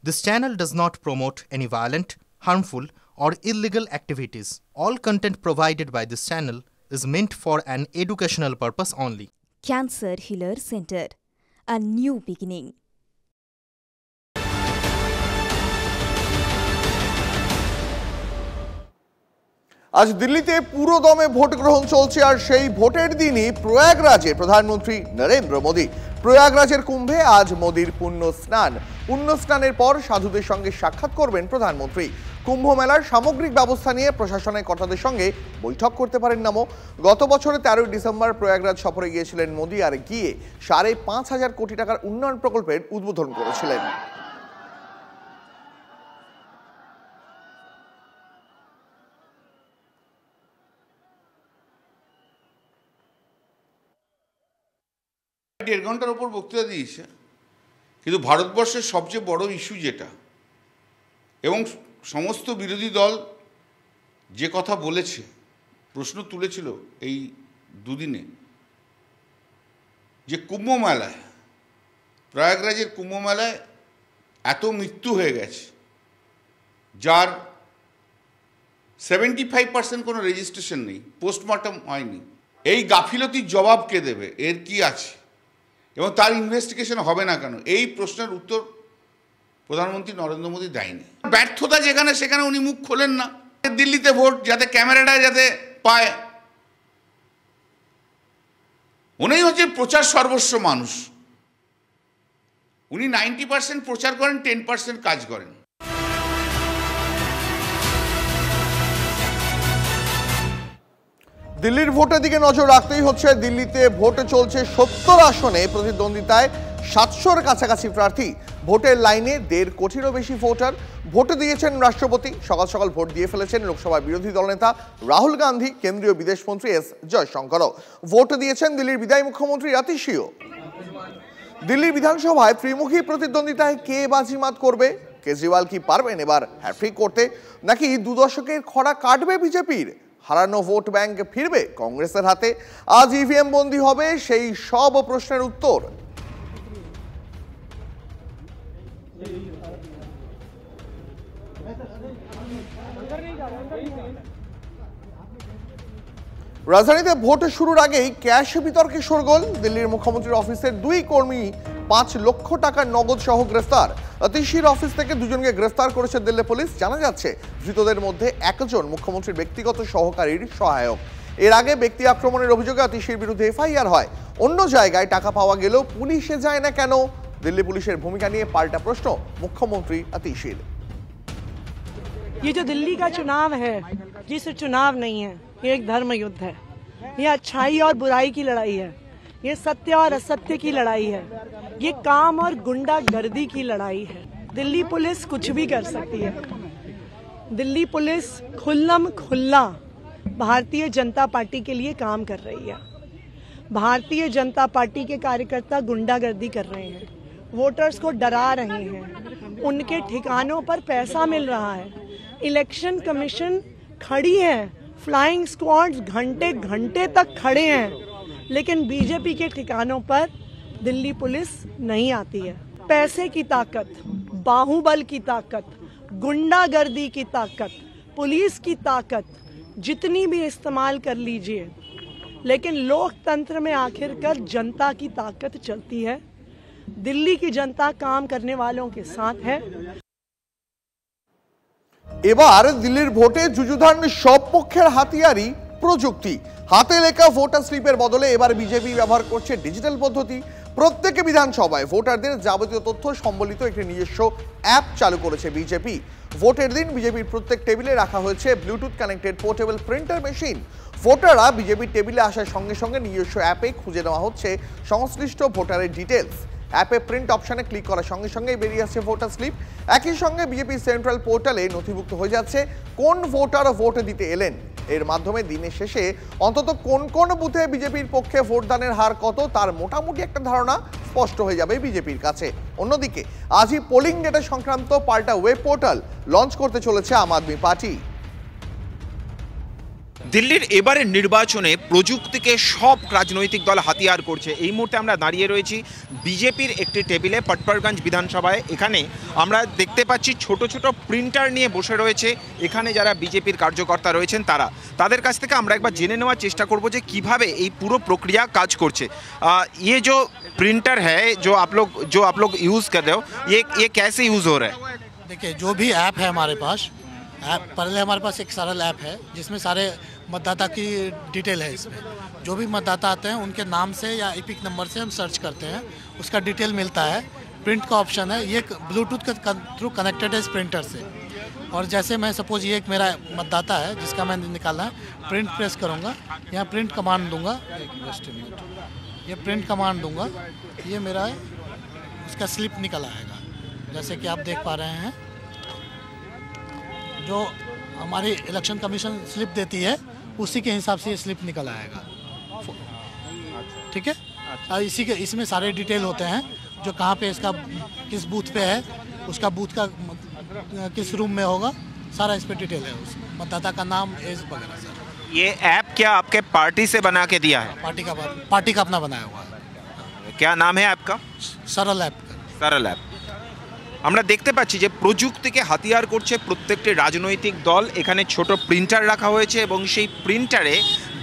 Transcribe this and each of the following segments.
This channel does not promote any violent, harmful, or illegal activities. All content provided by this channel is meant for an educational purpose only. Cancer Healer Center, a new beginning. আজ দিল্লিতে পুরো দমে vote গ্রহণ চলছে আর সেই ভোটের দিনই প্রয়াগরাজে প্রধানমন্ত্রী নরেন্দ্র মোদী। প্রয়াগরাজের কুম্ভে আজ মোদীর পুণ্য স্নানের পর সাধুদের সঙ্গে সাক্ষাৎ করবেন প্রধানমন্ত্রী। কুম্ভ মেলার সামগ্রিক ব্যবস্থা নিয়ে প্রশাসনের কর্তাদের সঙ্গে বৈঠক করতে পারেন নামো। গত বছরে 13 ডিসেম্বর প্রয়াগরাজ সফরে গিয়েছিলেন মোদী আর গিয়ে 5,500 কোটি টাকার উন্নয়ন প্রকল্পের উদ্বোধন করেছিলেন। দেড় ঘন্টার উপর বক্তৃতা দিয়েছে, কিন্তু ভারতবর্ষের সবচেয়ে বড় ইস্যু যেটা, এবং সমস্ত বিরোধী দল যে কথা বলেছে, প্রশ্ন তুলেছিল এই দুদিনে, যে কুম্ভ মেলায়, প্রয়াগরাজের কুম্ভ মেলায় এত মৃত্যু হয়ে গেছে, যার 75% কোনো রেজিস্ট্রেশন নেই, পোস্টমর্টম হয়নি। এই গাফিলতির জবাব কে দেবে? এর কি আছে এবং তার ইনভেস্টিগেশন হবে না কেন? এই প্রশ্নের উত্তর প্রধানমন্ত্রী নরেন্দ্র মোদী দেয়নি। ব্যর্থতা যেখানে সেখানে উনি মুখ খোলেন না। দিল্লিতে ভোট যাতে ক্যামেরাটা যাতে পায়, উনি হচ্ছে প্রচার সর্বস্ব মানুষ। উনি 90% প্রচার করেন, 10% কাজ করেন। দিল্লির ভোটের দিকে নজর রাখতেই হচ্ছে। দিল্লিতে ভোট চলছে 70 আসনে, প্রতিদ্বন্দ্বিতায় 700-র কাছাকাছি প্রার্থী। ভোটের লাইনে 1.5 কোটিরও বেশি ভোটার। ভোট দিয়েছেন রাষ্ট্রপতি, সকাল সকাল ভোট দিয়ে ফেলেছেন লোকসভার বিরোধী দলনেতা রাহুল গান্ধী, কেন্দ্রীয় বিদেশমন্ত্রী এস জয়শঙ্করও। ভোট দিয়েছেন দিল্লির বিদায়ী মুখ্যমন্ত্রী আতিশিও। দিল্লির বিধানসভায় ত্রিমুখী প্রতিদ্বন্দ্বিতায় কে বাজিমাত করবে? কেজরিওয়াল কি পারবেন এবার হ্যাট্রিক করতে, নাকি 2 দশকের খরা কাটবে বিজেপির? হারানো ভোট ব্যাংক ফিরবে কংগ্রেসের হাতে? আজ ইভিএম বন্দী হবে সেই সব প্রশ্নের উত্তর। রাজধানীতে ভোট শুরুর আগেই ক্যাশ বিতর্কে শোরগোল। দিল্লির মুখ্যমন্ত্রীর অফিসের 2 কর্মী 5 লক্ষ টাকার নগদ সহ গ্রেফতার। আতিশির অফিস থেকে 2 জনকে গ্রেফতার করেছে দিল্লি পুলিশ। জানা যাচ্ছে ধৃতদের মধ্যে একজন মুখ্যমন্ত্রীর ব্যক্তিগত সহকারীর সহায়ক। এর আগে ব্যক্তি আক্রমণের অভিযোগে আতিশির বিরুদ্ধে এফআইআর হয়। অন্য জায়গায় টাকা পাওয়া গেলেও পুলিশে যায় না কেন? দিল্লি পুলিশের ভূমিকা নিয়ে পাল্টা প্রশ্ন মুখ্যমন্ত্রী আতিশির। ये जो दिल्ली का चुनाव है, ये सिर्फ चुनाव नहीं है, ये एक धर्म युद्ध है। ये अच्छाई और बुराई की लड़ाई है, ये सत्य और असत्य की लड़ाई है, ये काम और गुंडागर्दी की लड़ाई है। दिल्ली पुलिस कुछ भी कर सकती है। दिल्ली पुलिस खुल्लम खुल्ला भारतीय जनता पार्टी के लिए काम कर रही है। भारतीय जनता पार्टी के कार्यकर्ता गुंडागर्दी कर रहे हैं, वोटर्स को डरा रहे हैं, उनके ठिकानों पर पैसा मिल रहा है। इलेक्शन कमीशन खड़ी है, फ्लाइंग स्क्वाड्स घंटे घंटे तक खड़े हैं, लेकिन बीजेपी के ठिकानों पर दिल्ली पुलिस नहीं आती है। पैसे की ताकत, बाहुबल की ताकत, गुंडागर्दी की ताकत, पुलिस की ताकत जितनी भी इस्तेमाल कर लीजिए, लेकिन लोकतंत्र में आखिरकार जनता की ताकत चलती है। दिल्ली की जनता काम करने वालों के साथ है। এবার দিল্লির ভোটে যুযুধান সব পক্ষের হাতিয়ারই প্রযুক্তি। হাতে লেখা ভোটার স্লিপের বদলে এবার বিজেপি ব্যবহার করছে ডিজিটাল পদ্ধতি। প্রত্যেক বিধানসভায় ভোটারদের যাবতীয় তথ্য সম্বলিত একটি নিজস্ব অ্যাপ চালু করেছে বিজেপি। ভোটের দিন বিজেপির প্রত্যেক টেবিলে রাখা হয়েছে Bluetooth connected portable printer machine. ভোটাররা বিজেপির টেবিলে আসার সঙ্গে সঙ্গে নিজস্ব অ্যাপে খুঁজে নেওয়া হচ্ছে সংশ্লিষ্ট ভোটারের ডিটেলস। অ্যাপে প্রিন্ট অপশানে ক্লিক করার সঙ্গে সঙ্গেই বেরিয়ে আসছে ভোটার স্লিপ। একই সঙ্গে বিজেপি সেন্ট্রাল পোর্টালে নথিভুক্ত হয়ে যাচ্ছে কোন ভোটার ভোট দিতে এলেন। এর মাধ্যমে দিনের শেষে অন্তত কোন কোন বুথে বিজেপির পক্ষে ভোটদানের হার কত তার মোটামুটি একটা ধারণা স্পষ্ট হয়ে যাবে বিজেপির কাছে। অন্যদিকে আজই পোলিং ডেটা সংক্রান্ত পাল্টা ওয়েব পোর্টাল লঞ্চ করতে চলেছে আম আদমি পার্টি। দিল্লির এবারের নির্বাচনে প্রযুক্তিকে সব রাজনৈতিক দল হাতিয়ার করছে। এই মুহূর্তে আমরা দাঁড়িয়ে রয়েছি বিজেপির একটি টেবিলে পটপরগঞ্জ বিধানসভায়। এখানে আমরা দেখতে পাচ্ছি ছোট ছোট প্রিন্টার নিয়ে বসে রয়েছে এখানে যারা বিজেপির কার্যকর্তা রয়েছেন তারা। তাদের কাছ থেকে আমরা একবার জেনে নেওয়ার চেষ্টা করব যে কিভাবে এই পুরো প্রক্রিয়া কাজ করছে। ये जो प्रिंटर है जो आप लोग यूज़ कर रहे हो, ये कैसे यूज़ हो रहा है? देखिए, जो भी ऐप है हमारे पास, पहले हमारे पास एक सरल ऐप है जिसमें सारे मतदाता की डिटेल है। इसमें जो भी मतदाता आते हैं उनके नाम से या एपिक नंबर से हम सर्च करते हैं, उसका डिटेल मिलता है। प्रिंट का ऑप्शन है, ये ब्लूटूथ के थ्रू कनेक्टेड है इस प्रिंटर से। और जैसे मैं सपोज ये एक मेरा मतदाता है जिसका मैंने निकाला है, प्रिंट प्रेस करूँगा, यहाँ प्रिंट कमांड दूंगा, ये प्रिंट कमांड दूंगा, ये मेरा उसका स्लिप निकल आएगा। जैसे कि आप देख पा रहे हैं, जो हमारी इलेक्शन कमीशन स्लिप देती है उसी के हिसाब से ये स्लिप निकल आएगा। ठीक है, और इसमें सारे डिटेल होते हैं, जो कहाँ पे इसका किस बूथ पे है, उसका बूथ का किस रूम में होगा, सारा इस पे डिटेल है। उस मतदाता का नाम, एज वगैरह सर। ये ऐप क्या आपके पार्टी से बना के दिया है? पार्टी का अपना बनाया हुआ है। क्या नाम है आपका? सरल ऐप। सरल ऐप। আমরা দেখতে পাচ্ছি যে প্রযুক্তিকে হাতিয়ার করছে প্রত্যেকটি রাজনৈতিক দল। এখানে ছোট প্রিন্টার রাখা হয়েছে এবং সেই প্রিন্টারে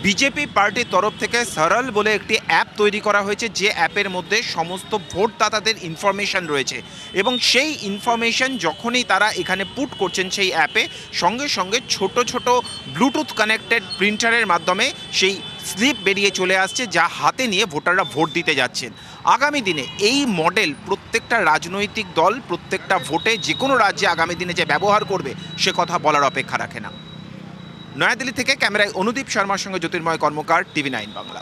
বিজেপি পার্টির তরফ থেকে সরল বলে একটি অ্যাপ তৈরি করা হয়েছে, যে অ্যাপের মধ্যে সমস্ত ভোটদাতাদের ইনফরমেশন রয়েছে এবং সেই ইনফরমেশন যখনই তারা এখানে পুট করছেন সেই অ্যাপে, সঙ্গে সঙ্গে ছোট ছোট ব্লুটুথ কানেক্টেড প্রিন্টারের মাধ্যমে সেই স্লিপ বেরিয়ে চলে আসছে, যা হাতে নিয়ে ভোটাররা ভোট দিতে যাচ্ছেন। আগামী দিনে এই মডেল প্রত্যেকটা রাজনৈতিক দল প্রত্যেকটা ভোটে যে কোনো রাজ্যে আগামী দিনে যে ব্যবহার করবে সে কথা বলার অপেক্ষা রাখে না। নয়াদিল্লি থেকে ক্যামেরায় অনুদীপ শর্মার সঙ্গে জ্যোতির্ময় কর্মকার, TV9 বাংলা।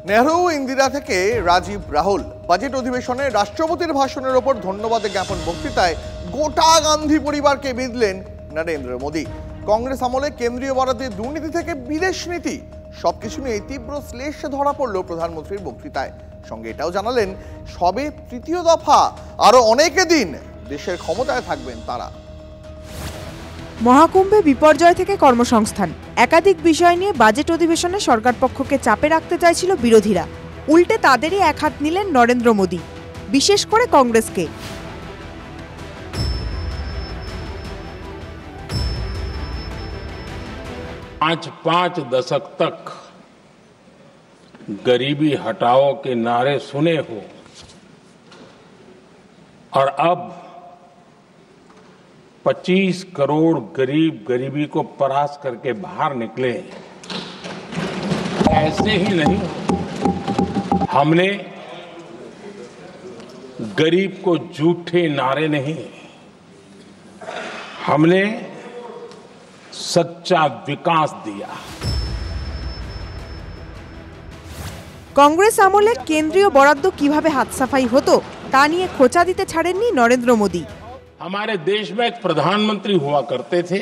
নেহরু ইন্দিরা থেকে রাজীব রাহুল বাজেট অধিবেশনে রাষ্ট্রপতির ভাষণের ওপর ধন্যবাদ জ্ঞাপন বক্তৃতায় গোটা গান্ধী পরিবারকে বিঁধলেন নরেন্দ্র মোদী। কংগ্রেস আমলে কেন্দ্রীয় বরাদ্দের দুর্নীতি থেকে বিদেশ নীতি, সবকিছু নিয়ে তীব্র শ্লেষে ধরা পড়ল প্রধানমন্ত্রীর বক্তৃতায়। সঙ্গে এটাও জানালেন সবে তৃতীয় দফা, আরো অনেকে দিন দেশের ক্ষমতায় থাকবেন তারা। মহাকুম্ভে বিপর্যয় থেকে কর্মসংস্থান, একাধিক বিষয় নিয়ে বাজেট অধিবেশনে সরকার পক্ষকে চাপে রাখতে চাইছিল বিরোধীরা। উল্টে তাদেরই এক হাত নিলেন নরেন্দ্র মোদী, বিশেষ করে কংগ্রেসকে। 5 दशक तक गरीबी हटाओ के नारे सुने हो और अब 25 करोड़ गरीब गरीबी को परास्त करके बाहर निकले। ऐसे ही नहीं, हमने गरीब को झूठे नारे नहीं, हमने सच्चा विकास दिया। কংগ্রেস আমলে কেন্দ্রীয় বরাদ্দ কিভাবে হাতসাফাই হতো তা নিয়ে খোঁচা দিতে ছাড়েননি নরেন্দ্র মোদী। हमारे देश में एक प्रधानमंत्री हुआ करते थे,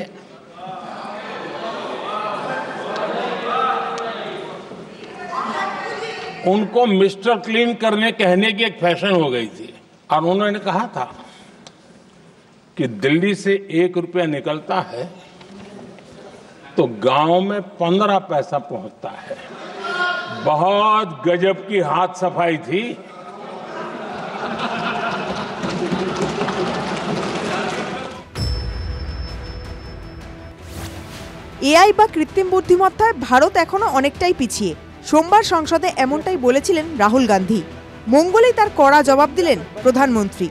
उनको मिस्टर क्लीन करने कहने की एक फैशन हो गई थी और उन्होंने कहा था कि दिल्ली से 1 रुपया निकलता है तो गांव में 15 पैसा पहुंचता है। बहुत गजब की हाथ सफाई थी। এআই বা কৃত্রিম বুদ্ধিমত্তায় ভারত এখনো অনেকটাই পিছিয়ে। সোমবার সংসদে এমনটাই বলেছিলেন রাহুল গান্ধী। মঙ্গলেই তার কড়া জবাব দিলেন প্রধানমন্ত্রী।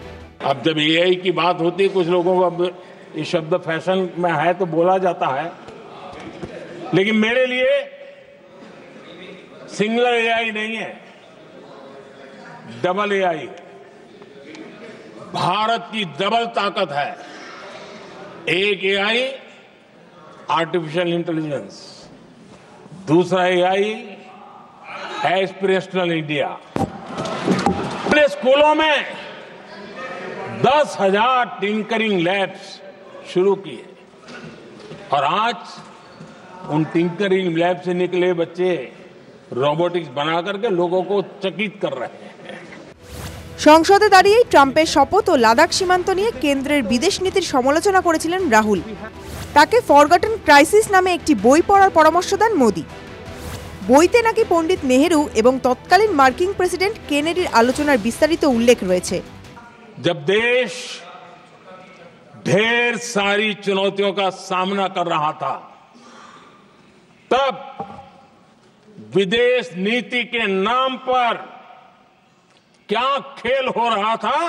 अब जब एआई की बात होती है, कुछ लोगों को अब ये शब्द फैशन में है तो बोला जाता है, लेकिन मेरे लिए सिंगलर एआई नहीं है, डबल एआई। भारत की डबल ताकत है। एक एआई आर्टिफिशियल इंटेलिजेंस, दूसरा एआई एस्पिरेशनल इंडिया। अपने स्कूलों में 10,000 टिंकरिंग लैब्स शुरू किए और आज उन टिंकरिंग लैब से निकले बच्चे रोबोटिक्स बना करके लोगों को चकित कर रहे हैं। সংসদে দাঁড়িয়েই ট্রাম্পের শপথ ও লাদাখ সীমান্ত নিয়ে কেন্দ্রের বিদেশ নীতির সমালোচনা করেছিলেন রাহুল। তাকে ফরগটন ক্রাইসিস নামে একটি বই পড়ার পরামর্শ দেন মোদি। বইতে নাকি পণ্ডিত নেহেরু এবং তৎকালীন মার্কিন প্রেসিডেন্ট কেনেডির আলোচনার বিস্তারিত উল্লেখ রয়েছে। जब देश ढेर सारी चुनौतियों का सामना कर रहा था, तब विदेश नीति के नाम पर क्या खेल हो रहा था,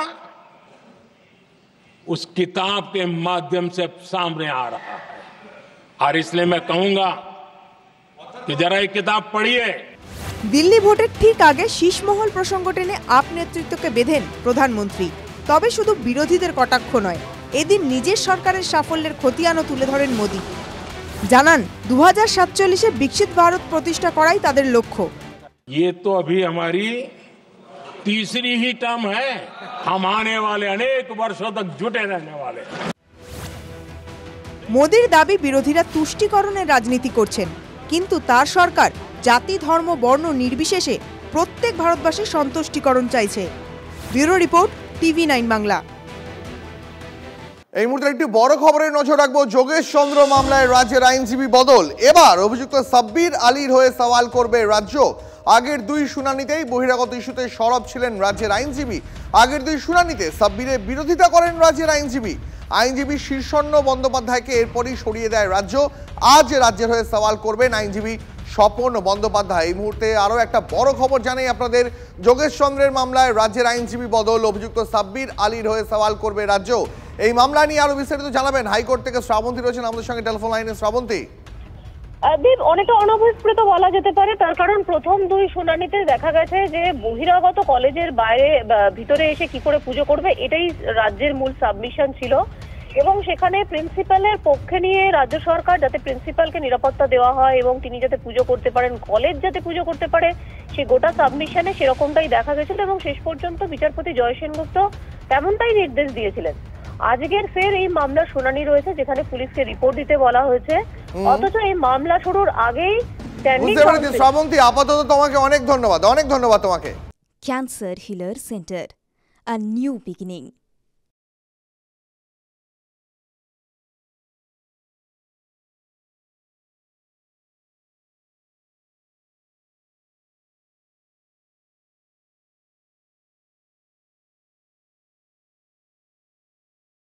उस किताब के माध्यम से सामने आ रहा है। और इसलिए मैं कहूंगा कि जरा ये किताब पढ़िए। দিল্লি ভোটের ঠিক আগে শীষমহল প্রসঙ্গ টেনে আপ নেতৃত্বকে বেঁধেন প্রধানমন্ত্রী। তবে শুধু বিরোধীদের কটাক্ষ নয়, এদিন নিজের সরকারের সাফল্যের খতিয়ানও তুলে ধরেন মোদি। জানান 2047-এ বিকশিত ভারত প্রতিষ্ঠা করাই তাদের লক্ষ্য। ये तो अभी हमारी तीसरी ही टर्म है, हम आने वाले अनेक वर्षों तक जुटे रहने वाले। মোদির দাবি বিরোধীরা তুষ্টিকরণের রাজনীতি করছেন, কিন্তু তার সরকার জাতি ধর্ম বর্ণ নির্বিশেষে প্রত্যেক ভারতবাসীর সন্তুষ্টিকরণ চাইছে। Bureau report, TV9 Bangla. এই মুহূর্তে একটি বড় খবরে নজর রাখবো। যোগেশ চন্দ্র মামলায় রাজ্যের আইনজীবী বদল। এবার অভিযুক্ত সাব্বির আলীর হয়ে সওয়াল করবে রাজ্য। আগের দুই শুনানিতেই বহিরাগত ইস্যুতে সরব ছিলেন রাজ্যের আইনজীবী। আগের দুই শুনানিতে সাব্বিরের বিরোধিতা করেন রাজ্যের আইনজীবী শীর্ষণ্য বন্দ্যোপাধ্যায়কে এরপরই সরিয়ে দেয় রাজ্য। আজ রাজ্যের হয়ে সওয়াল করবেন আইনজীবী স্বপন বন্দ্যোপাধ্যায়। এই মুহূর্তে আরও একটা বড় খবর জানাই আপনাদের। যোগেশ চন্দ্রের মামলায় রাজ্যের আইনজীবী বদল। অভিযুক্ত সাব্বির আলীর হয়ে সওয়াল করবে রাজ্য। এই মামলা নিয়ে আরো বিস্তারিত জানাবেন হাইকোর্ট থেকে শ্রাবন্তী রয়েছেন আমাদের সঙ্গে টেলিফোন লাইনে। শ্রাবন্তী, অনেকটা অনভিপ্রেত বলা যেতে পারে, তার কারণ প্রথম দুই শুনানিতে দেখা গেছে যে বহিরাগত কলেজের বাইরে ভিতরে এসে কি করে পুজো করবে এটাই রাজ্যের মূল সাবমিশন ছিল, এবং সেখানে প্রিন্সিপালের পক্ষে নিয়ে রাজ্য সরকার যাতে প্রিন্সিপালকে নিরাপত্তা দেওয়া হয় এবং তিনি যাতে পুজো করতে পারেন, কলেজ যাতে পুজো করতে পারে, সে গোটা সাবমিশনে সেরকমটাই দেখা গেছিল এবং শেষ পর্যন্ত বিচারপতি জয় সেনগুপ্ত তেমনটাই নির্দেশ দিয়েছিলেন। আজকের ফের এই মামলার শুনানি রয়েছে, যেখানে পুলিশকে রিপোর্ট দিতে বলা হয়েছে, অথচ এই মামলা শুরুর আগেই শ্রাবন্তী, আপাতত তোমাকে অনেক ধন্যবাদ তোমাকে। Cancer Healer Center, a new beginning.